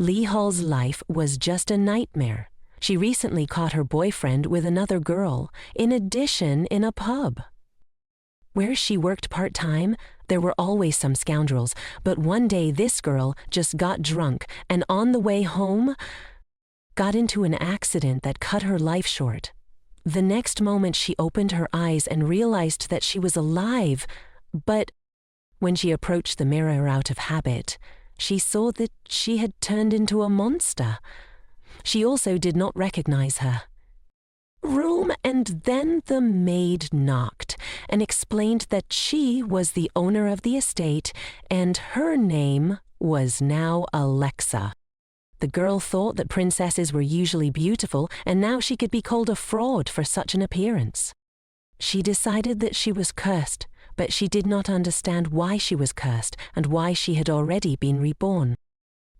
Lee Hall's life was just a nightmare. She recently caught her boyfriend with another girl, in addition in a pub. Where she worked part-time, there were always some scoundrels, but one day this girl just got drunk and on the way home got into an accident that cut her life short. The next moment she opened her eyes and realized that she was alive, but when she approached the mirror out of habit, she saw that she had turned into a monster. She also did not recognize her room, and then the maid knocked and explained that she was the owner of the estate and her name was now Alexa. The girl thought that princesses were usually beautiful, and now she could be called a fraud for such an appearance. She decided that she was cursed, but she did not understand why she was cursed and why she had already been reborn.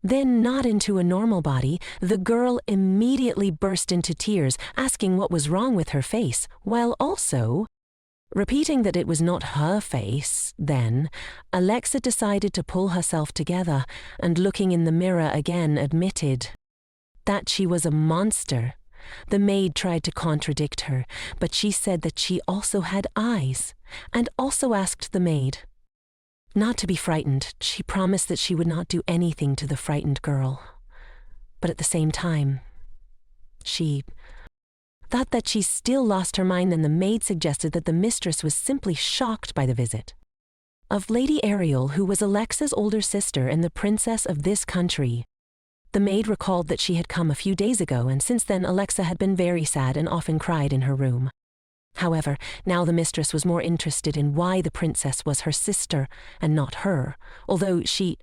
Then, not into a normal body, the girl immediately burst into tears, asking what was wrong with her face, while also repeating that it was not her face. Then, Alexa decided to pull herself together and, looking in the mirror again, admitted that she was a monster. The maid tried to contradict her, but she said that she also had eyes, and also asked the maid not to be frightened. She promised that she would not do anything to the frightened girl. But at the same time, she thought that she still lost her mind, and the maid suggested that the mistress was simply shocked by the visit of Lady Ariel, who was Alexa's older sister and the princess of this country. The maid recalled that she had come a few days ago, and since then Alexa had been very sad and often cried in her room. However, now the mistress was more interested in why the princess was her sister and not her. Although she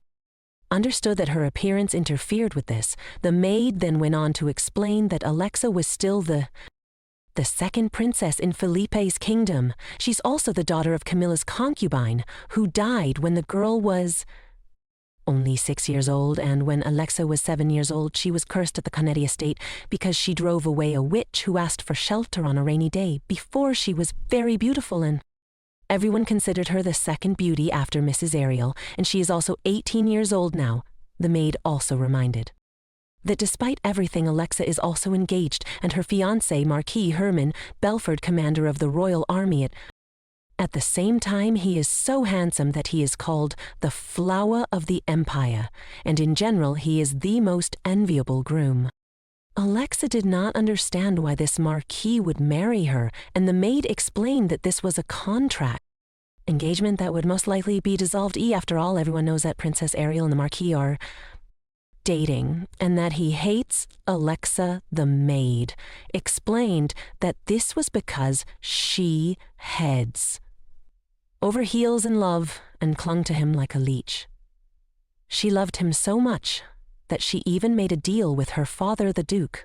understood that her appearance interfered with this, the maid then went on to explain that Alexa was still the second princess in Felipe's kingdom. She's also the daughter of Camilla's concubine, who died when the girl was only 6 years old, and when Alexa was 7 years old, she was cursed at the Canetti estate because she drove away a witch who asked for shelter on a rainy day. Before, she was very beautiful, and everyone considered her the second beauty after Mrs. Ariel, and she is also 18 years old now. The maid also reminded that despite everything, Alexa is also engaged, and her fiancé, Marquis Herman Belford, commander of the Royal Army at the same time, he is so handsome that he is called the flower of the empire, and in general he is the most enviable groom. Alexa did not understand why this marquis would marry her, and the maid explained that this was a contract engagement that would most likely be dissolved. After all, everyone knows that Princess Ariel and the marquis are dating, and that he hates Alexa. The maid explained that this was because she heads over heels in love and clung to him like a leech. She loved him so much that she even made a deal with her father, the Duke,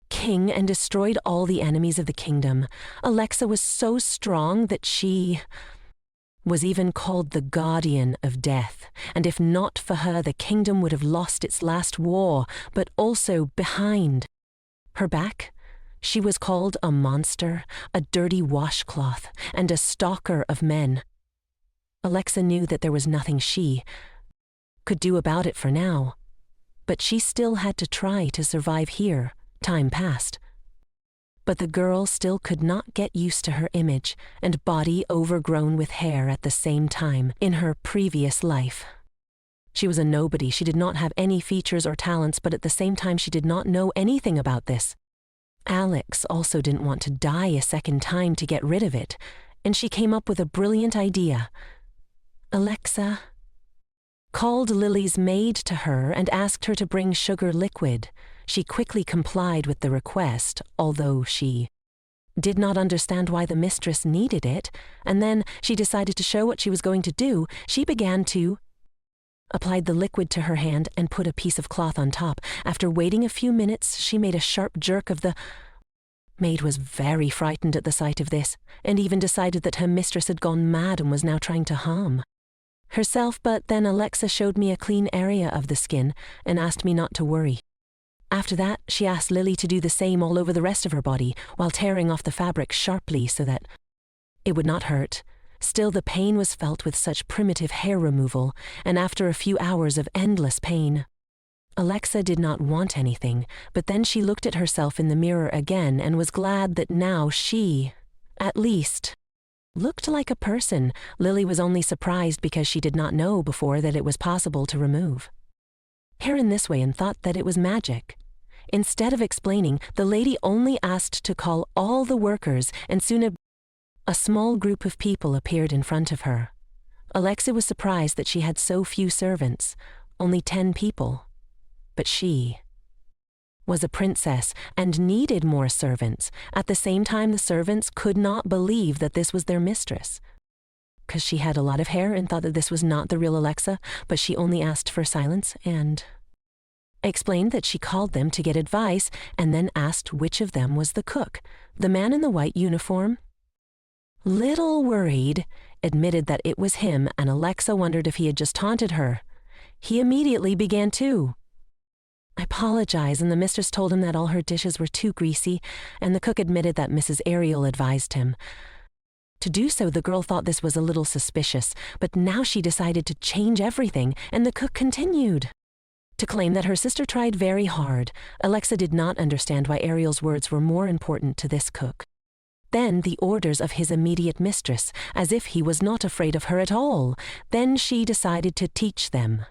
king, and destroyed all the enemies of the kingdom. Alexa was so strong that she was even called the guardian of death, and if not for her, the kingdom would have lost its last war. But also behind her back, she was called a monster, a dirty washcloth, and a stalker of men. Alexa knew that there was nothing she could do about it for now, but she still had to try to survive here. Time passed, but the girl still could not get used to her image and body overgrown with hair at the same time. In her previous life, she was a nobody. She did not have any features or talents, but at the same time she did not know anything about this. Alex also didn't want to die a second time to get rid of it, and she came up with a brilliant idea. Alexa called Lily's maid to her and asked her to bring sugar liquid. She quickly complied with the request, although she did not understand why the mistress needed it, and then she decided to show what she was going to do. She began to applied the liquid to her hand and put a piece of cloth on top. After waiting a few minutes, she made a sharp jerk of the maid was very frightened at the sight of this, and even decided that her mistress had gone mad and was now trying to harm herself. But then Alexa showed me a clean area of the skin and asked me not to worry. After that, she asked Lily to do the same all over the rest of her body, while tearing off the fabric sharply so that it would not hurt. Still, the pain was felt with such primitive hair removal, and after a few hours of endless pain, Alexa did not want anything, but then she looked at herself in the mirror again and was glad that now she, at least, looked like a person. Lily was only surprised because she did not know before that it was possible to remove hair in this way and thought that it was magic. Instead of explaining, the lady only asked to call all the workers, and soon a small group of people appeared in front of her. Alexa was surprised that she had so few servants, only 10 people. But she was a princess and needed more servants. At the same time, the servants could not believe that this was their mistress, because she had a lot of hair and thought that this was not the real Alexa, but she only asked for silence and explained that she called them to get advice and then asked which of them was the cook. The man in the white uniform, little worried, admitted that it was him, and Alexa wondered if he had just taunted her. He immediately began to I apologize, and the mistress told him that all her dishes were too greasy, and the cook admitted that Mrs. Ariel advised him to do so. The girl thought this was a little suspicious, but now she decided to change everything, and the cook continued to claim that her sister tried very hard. Alexa did not understand why Ariel's words were more important to this cook than the orders of his immediate mistress, as if he was not afraid of her at all. Then she decided to teach them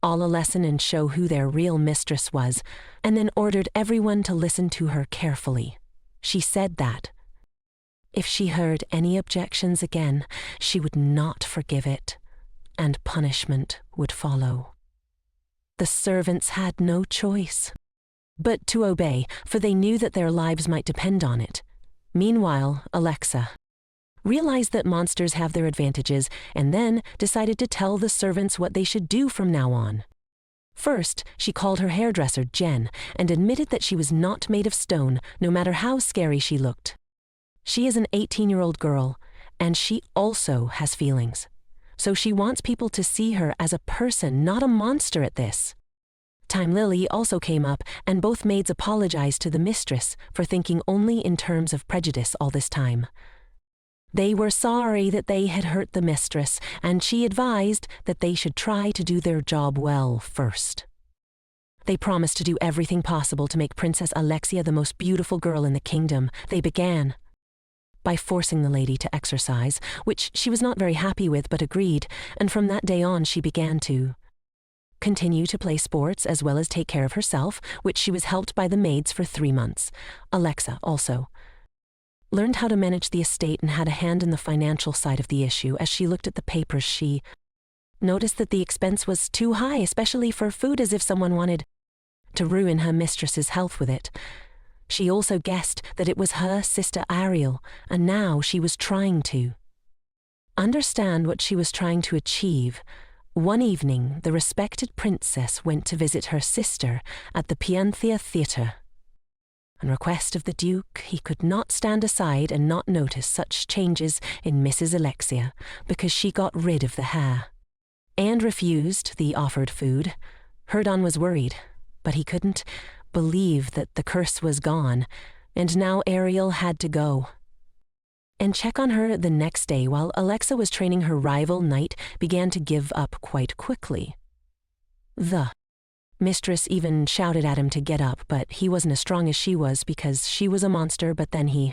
all a lesson and show who their real mistress was, and then ordered everyone to listen to her carefully. She said that if she heard any objections again, she would not forgive it, and punishment would follow. The servants had no choice but to obey, for they knew that their lives might depend on it. Meanwhile, Alexa realized that monsters have their advantages, and then decided to tell the servants what they should do from now on. First, she called her hairdresser Jen and admitted that she was not made of stone, no matter how scary she looked. She is an 18-year-old girl, and she also has feelings. So she wants people to see her as a person, not a monster at this time. Lily also came up, and both maids apologized to the mistress for thinking only in terms of prejudice all this time. They were sorry that they had hurt the mistress, and she advised that they should try to do their job well first. They promised to do everything possible to make Princess Alexia the most beautiful girl in the kingdom. They began by forcing the lady to exercise, which she was not very happy with but agreed, and from that day on she began to continue to play sports as well as take care of herself, which she was helped by the maids for 3 months. Alexa also learned how to manage the estate and had a hand in the financial side of the issue. As she looked at the papers, she noticed that the expense was too high, especially for food, as if someone wanted to ruin her mistress's health with it. She also guessed that it was her sister Ariel, and now she was trying to understand what she was trying to achieve. One evening, the respected princess went to visit her sister at the Pianthea Theatre. On request of the Duke, he could not stand aside and not notice such changes in Mrs. Alexia, because she got rid of the hair and refused the offered food. Herdon was worried, but he couldn't believe that the curse was gone, and now Ariel had to go and check on her the next day. While Alexa was training, her rival Knight began to give up quite quickly. The mistress even shouted at him to get up, but he wasn't as strong as she was because she was a monster. But then he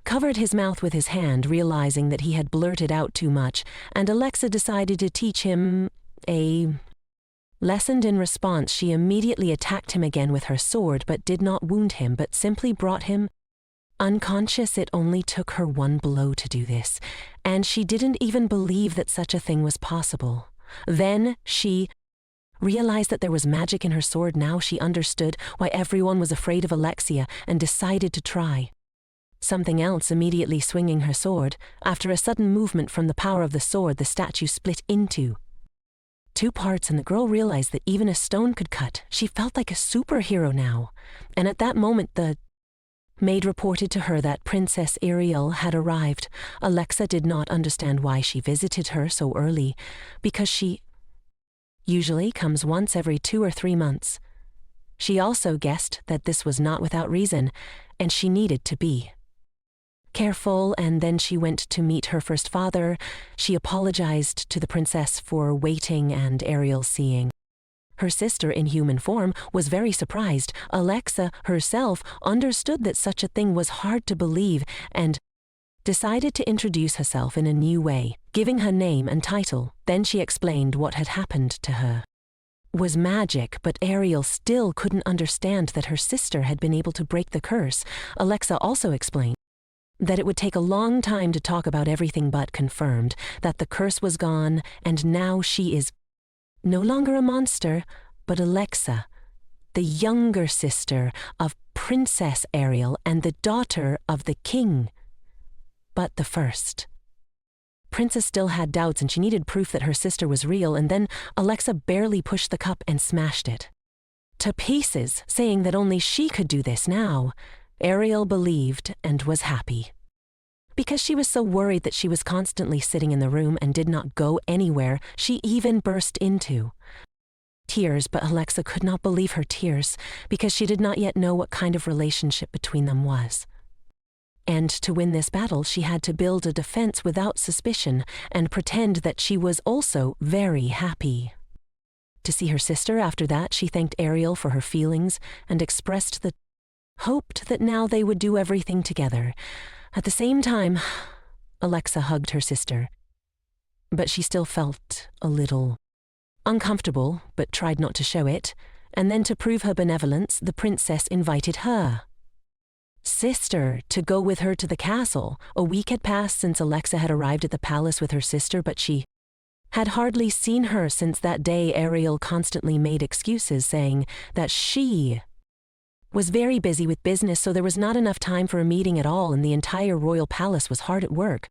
covered his mouth with his hand, realizing that he had blurted out too much, and Alexa decided to teach him a lesson. In response, she immediately attacked him again with her sword, but did not wound him, but simply brought him unconscious. It only took her one blow to do this, and she didn't even believe that such a thing was possible. Then she realized that there was magic in her sword. Now she understood why everyone was afraid of Alexia and decided to try something else. Immediately swinging her sword, after a sudden movement from the power of the sword, the statue split into 2 parts, and the girl realized that even a stone could cut. She felt like a superhero now, and at that moment the maid reported to her that Princess Ariel had arrived. Alexa did not understand why she visited her so early, because she usually comes once every 2 or 3 months. She also guessed that this was not without reason, and she needed to be careful. And then she went to meet her first father. She apologized to the princess for waiting, and Ariel, seeing Her sister in human form was very surprised. Alexa herself understood that such a thing was hard to believe and decided to introduce herself in a new way, giving her name and title. Then she explained what had happened to her was magic, but Ariel still couldn't understand that her sister had been able to break the curse. Alexa also explained that it would take a long time to talk about everything, but confirmed that the curse was gone and now she is no longer a monster, but Alexa, the younger sister of Princess Ariel and the daughter of the king. But the first Princess still had doubts and she needed proof that her sister was real, and then Alexa barely pushed the cup and smashed it to pieces, saying that only she could do this now. Ariel believed and was happy. Because she was so worried that she was constantly sitting in the room and did not go anywhere, she even burst into tears, but Alexa could not believe her tears because she did not yet know what kind of relationship between them was. And to win this battle, she had to build a defense without suspicion and pretend that she was also very happy. To see her sister after that, she thanked Ariel for her feelings and expressed that hoped that now they would do everything together. At the same time, Alexa hugged her sister, but she still felt a little uncomfortable, but tried not to show it. And then to prove her benevolence, the princess invited her sister to go with her to the castle. A week had passed since Alexa had arrived at the palace with her sister, but she had hardly seen her since that day. Ariel constantly made excuses, saying that she was very busy with business, so there was not enough time for a meeting at all, and the entire royal palace was hard at work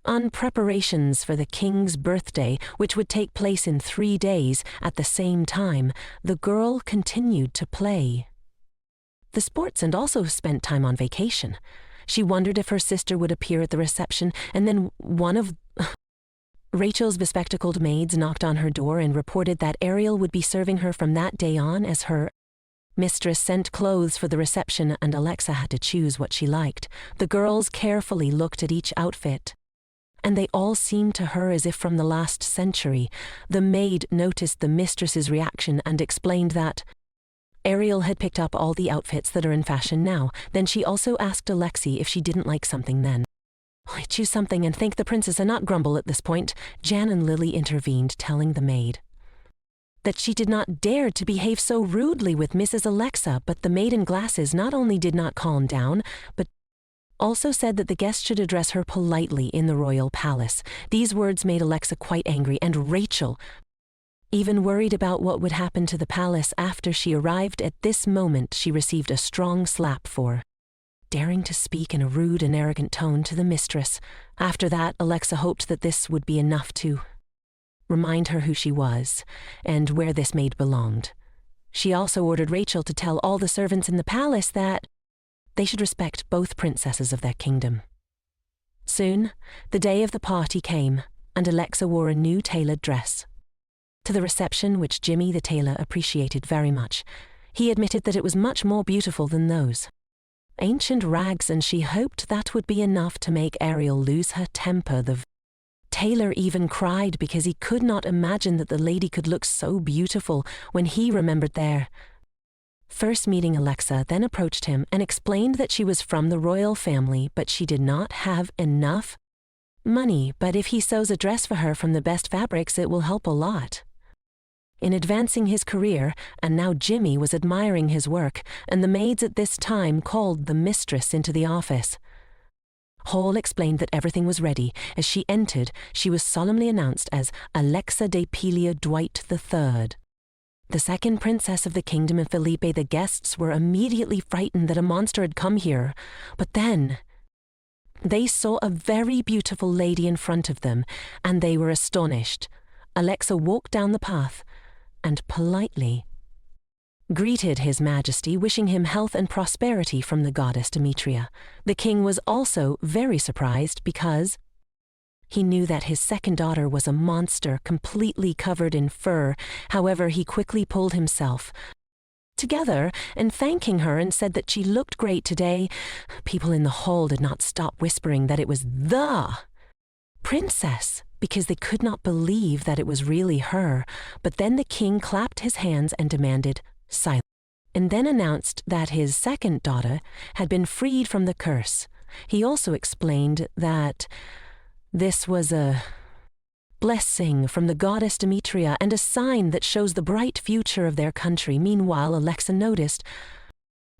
on preparations for the king's birthday, which would take place in 3 days. At the same time, the girl continued to play the sports and also spent time on vacation. She wondered if her sister would appear at the reception, and then one of Rachel's bespectacled maids knocked on her door and reported that Ariel would be serving her from that day on, as her mistress sent clothes for the reception and Alexa had to choose what she liked. The girls carefully looked at each outfit, and they all seemed to her as if from the last century. The maid noticed the mistress's reaction and explained that Ariel had picked up all the outfits that are in fashion now. Then she also asked Alexi if she didn't like something then. "I choose something and thank the princess and not grumble at this point." Jan and Lily intervened, telling the maid that she did not dare to behave so rudely with Mrs. Alexa, but the maid in glasses not only did not calm down, but also said that the guest should address her politely in the royal palace. These words made Alexa quite angry, and Rachel even worried about what would happen to the palace after she arrived. At this moment, she received a strong slap for daring to speak in a rude and arrogant tone to the mistress. After that, Alexa hoped that this would be enough to remind her who she was and where this maid belonged. She also ordered Rachel to tell all the servants in the palace that they should respect both princesses of their kingdom. Soon, the day of the party came, and Alexa wore a new tailored dress to the reception, which Jimmy the tailor appreciated very much. He admitted that it was much more beautiful than those ancient rags, and she hoped that would be enough to make Ariel lose her temper. The tailor even cried because he could not imagine that the lady could look so beautiful when he remembered their first meeting. Alexa then approached him and explained that she was from the royal family, but she did not have enough money, but if he sews a dress for her from the best fabrics, it will help a lot in advancing his career. And now Jimmy was admiring his work, and the maids at this time called the mistress into the office. Hall explained that everything was ready. As she entered, she was solemnly announced as Alexa de Pelia Dwight III, the second princess of the kingdom of Felipe. The guests were immediately frightened that a monster had come here, but then they saw a very beautiful lady in front of them, and they were astonished. Alexa walked down the path and politely greeted His Majesty, wishing him health and prosperity from the goddess Demetria. The king was also very surprised because he knew that his second daughter was a monster completely covered in fur. However, he quickly pulled himself together and thanking her and said that she looked great today. People in the hall did not stop whispering that it was the princess. because they could not believe that it was really her. But then the king clapped his hands and demanded silence, and then announced that his second daughter had been freed from the curse. He also explained that this was a blessing from the goddess Demetria and a sign that shows the bright future of their country. Meanwhile, Alexa noticed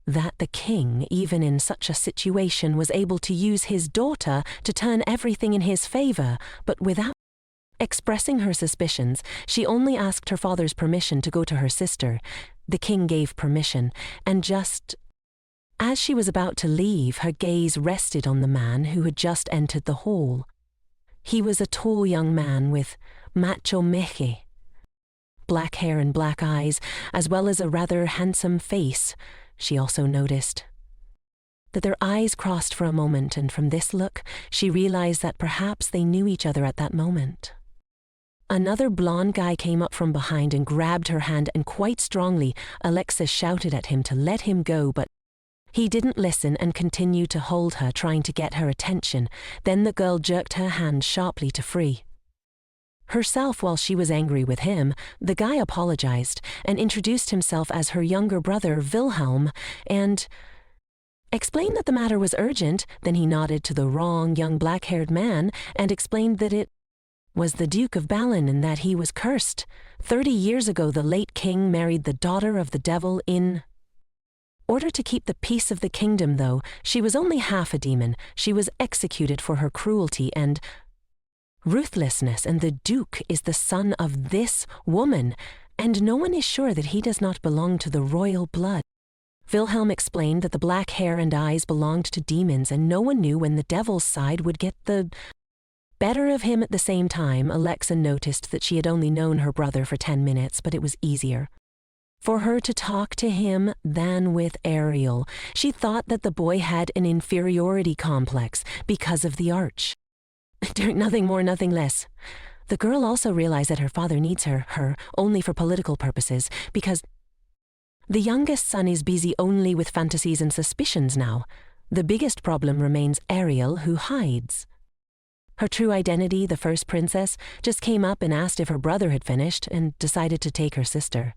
that the king, even in such a situation, was able to use his daughter to turn everything in his favor, but without expressing her suspicions, she only asked her father's permission to go to her sister. The king gave permission, and just as she was about to leave, her gaze rested on the man who had just entered the hall. He was a tall young man with macho meche, black hair and black eyes, as well as a rather handsome face. She also noticed that their eyes crossed for a moment, and from this look, she realized that perhaps they knew each other at that moment. Another blonde guy came up from behind and grabbed her hand, and quite strongly, Alexa shouted at him to let him go, but he didn't listen and continued to hold her, trying to get her attention. Then the girl jerked her hand sharply to free herself. While she was angry with him, the guy apologized and introduced himself as her younger brother, Wilhelm, and explained that the matter was urgent. Then he nodded to the wrong young black-haired man and explained that it was the Duke of Balin and that he was cursed. 30 years ago, the late king married the daughter of the devil in order to keep the peace of the kingdom. Though she was only half a demon, she was executed for her cruelty and ruthlessness, and the Duke is the son of this woman, and no one is sure that he does not belong to the royal blood. Wilhelm explained that the black hair and eyes belonged to demons, and no one knew when the devil's side would get the better of him. At the same time, Alexa noticed that she had only known her brother for 10 minutes, but it was easier for her to talk to him than with Ariel. She thought that the boy had an inferiority complex because of the arch. Nothing more, nothing less. The girl also realized that her father needs her only for political purposes, because the youngest son is busy only with fantasies and suspicions now. The biggest problem remains Ariel, who hides her true identity. The first princess just came up and asked if her brother had finished and decided to take her sister.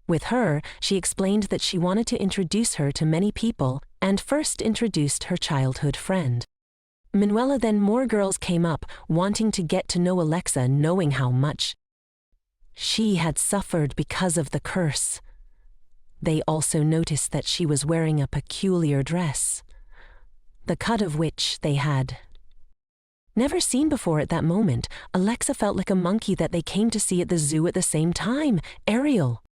With her, she explained that she wanted to introduce her to many people and first introduced her childhood friend Manuela. Then more girls came up, wanting to get to know Alexa, knowing how much she had suffered because of the curse. They also noticed that she was wearing a peculiar dress, the cut of which they had never seen before. At that moment, Alexa felt like a monkey that they came to see at the zoo at the same time. Ariel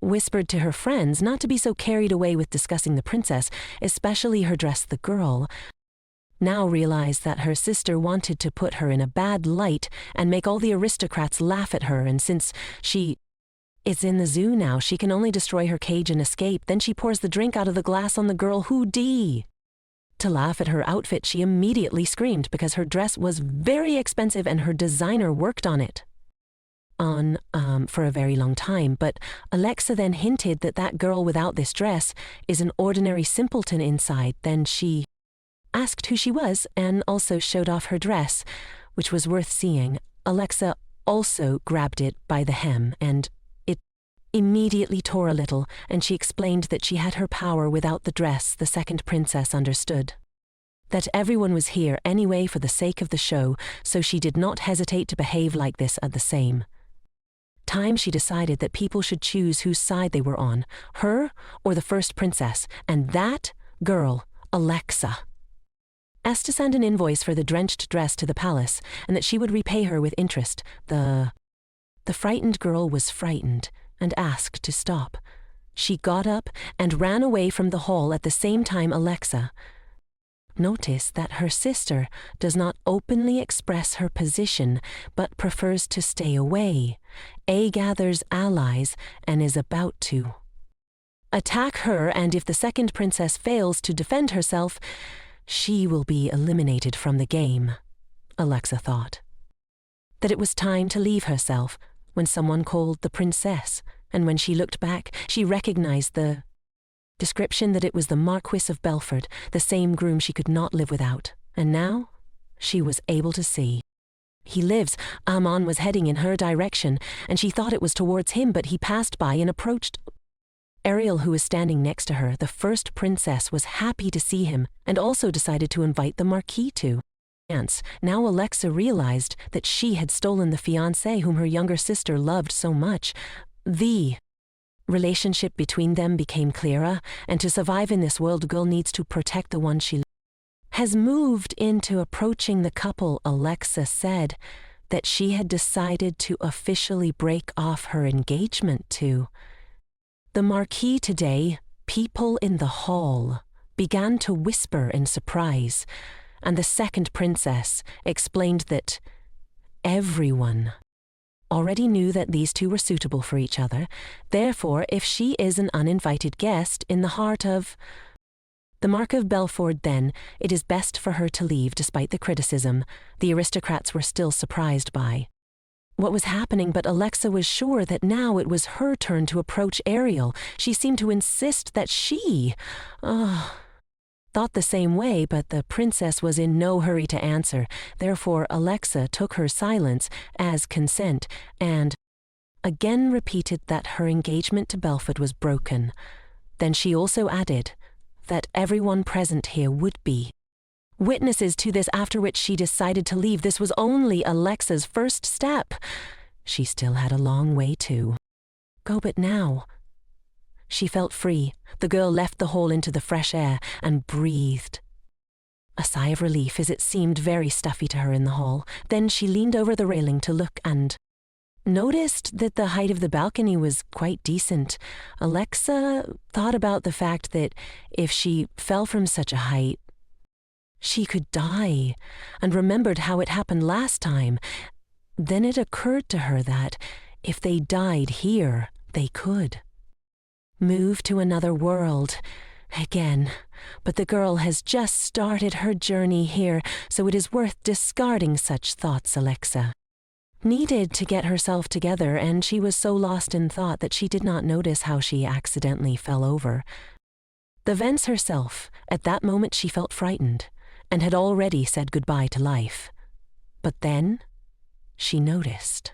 whispered to her friends not to be so carried away with discussing the princess, especially her dress. The girl now realized that her sister wanted to put her in a bad light and make all the aristocrats laugh at her, and since she is in the zoo now, she can only destroy her cage and escape. Then she pours the drink out of the glass on the girl, who to laugh at her outfit. She immediately screamed because her dress was very expensive and her designer worked on it for a very long time. But Alexa then hinted that that girl without this dress is an ordinary simpleton inside. Then she asked who she was and also showed off her dress, which was worth seeing. Alexa also grabbed it by the hem, and it immediately tore a little, and she explained that she had her power without the dress. The second princess understood that everyone was here anyway for the sake of the show, so she did not hesitate to behave like this. At the same time, she decided that people should choose whose side they were on, her or the first princess, and that girl, Alexa, asked to send an invoice for the drenched dress to the palace, and that she would repay her with interest. The frightened girl was frightened and asked to stop. She got up and ran away from the hall. At the same time, Alexa noticed that her sister does not openly express her position, but prefers to stay away. A gathers allies and is about to attack her, and if the second princess fails to defend herself, she will be eliminated from the game. Alexa thought that it was time to leave herself when someone called the princess, and when she looked back, she recognized the description that it was the Marquis of Belford, the same groom she could not live without. And now she was able to see he lives. Amon was heading in her direction, and she thought it was towards him, but he passed by and approached. Ariel, who was standing next to her, the first princess, was happy to see him and also decided to invite the Marquis to dance. Now Alexa realized that she had stolen the fiancé whom her younger sister loved so much. The relationship between them became clearer, and to survive in this world, a girl needs to protect the one she has moved into approaching the couple. Alexa said that she had decided to officially break off her engagement to the Marquis today. People in the hall began to whisper in surprise, and the second princess explained that everyone already knew that these two were suitable for each other. Therefore, if she is an uninvited guest in the heart of the Mark of Belford, then it is best for her to leave. Despite the criticism, the aristocrats were still surprised by what was happening, but Alexa was sure that now it was her turn to approach Ariel. She seemed to insist that she thought the same way, but the princess was in no hurry to answer. Therefore, Alexa took her silence as consent and again repeated that her engagement to Belford was broken. Then she also added that everyone present here would be witnesses to this, after which she decided to leave. This was only Alexa's first step. She still had a long way to go, but now she felt free. The girl left the hall into the fresh air and breathed a sigh of relief, as it seemed very stuffy to her in the hall. Then she leaned over the railing to look and noticed that the height of the balcony was quite decent. Alexa thought about the fact that if she fell from such a height, she could die, and remembered how it happened last time. Then it occurred to her that if they died here, they could move to another world again. But the girl has just started her journey here, so it is worth discarding such thoughts. Alexa needed to get herself together, and she was so lost in thought that she did not notice how she accidentally fell over the vents herself. At that moment she felt frightened and had already said goodbye to life. But then she noticed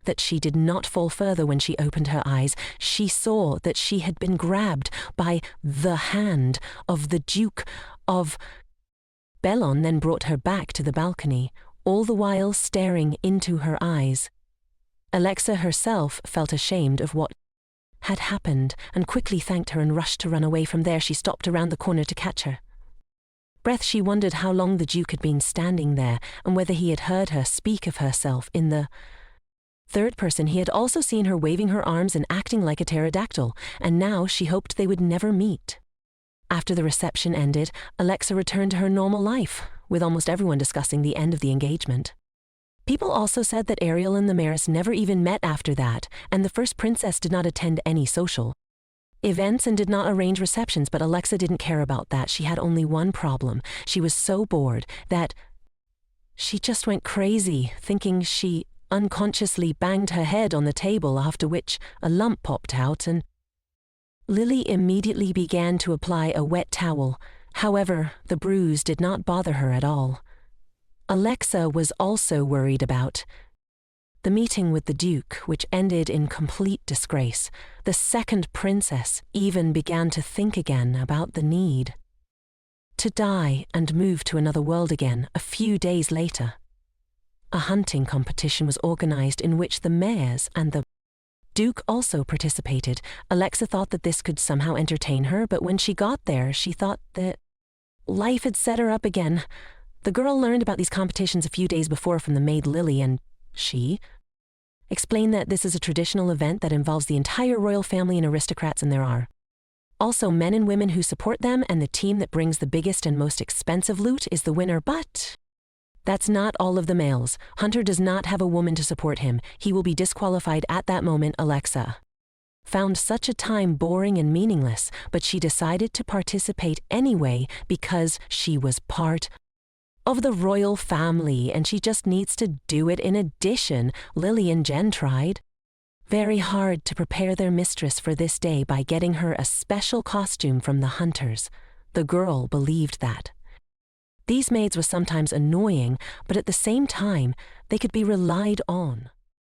that she did not fall further. When she opened her eyes, she saw that she had been grabbed by the hand of the Duke of Bellon, then brought her back to the balcony, all the while staring into her eyes. Alexa herself felt ashamed of what had happened and quickly thanked her and rushed to run away from there. She stopped around the corner to catch her breath. She wondered how long the Duke had been standing there and whether he had heard her speak of herself in the third person. He had also seen her waving her arms and acting like a pterodactyl, and now she hoped they would never meet. After the reception ended, Alexa returned to her normal life, with almost everyone discussing the end of the engagement. People also said that Ariel and the Maris never even met after that, and the first princess did not attend any social events and did not arrange receptions, but Alexa didn't care about that. She had only one problem. She was so bored that she just went crazy, thinking. She unconsciously banged her head on the table, after which a lump popped out, and Lily immediately began to apply a wet towel. However, the bruise did not bother her at all. Alexa was also worried about the meeting with the Duke, which ended in complete disgrace. The second princess even began to think again about the need to die and move to another world again. A few days later, a hunting competition was organized in which the mayors and the Duke also participated. Alexa thought that this could somehow entertain her, but when she got there, she thought that life had set her up again. The girl learned about these competitions a few days before from the maid Lily, and she explained that this is a traditional event that involves the entire royal family and aristocrats, and there are also men and women who support them, and the team that brings the biggest and most expensive loot is the winner. But that's not all of the males. Hunter does not have a woman to support him. He will be disqualified at that moment. Alexa found such a time boring and meaningless, but she decided to participate anyway because she was part of the royal family and she just needs to do it. In addition, Lily and Jen tried very hard to prepare their mistress for this day by getting her a special costume from the Hunters. The girl believed that These maids were sometimes annoying, but at the same time, they could be relied on.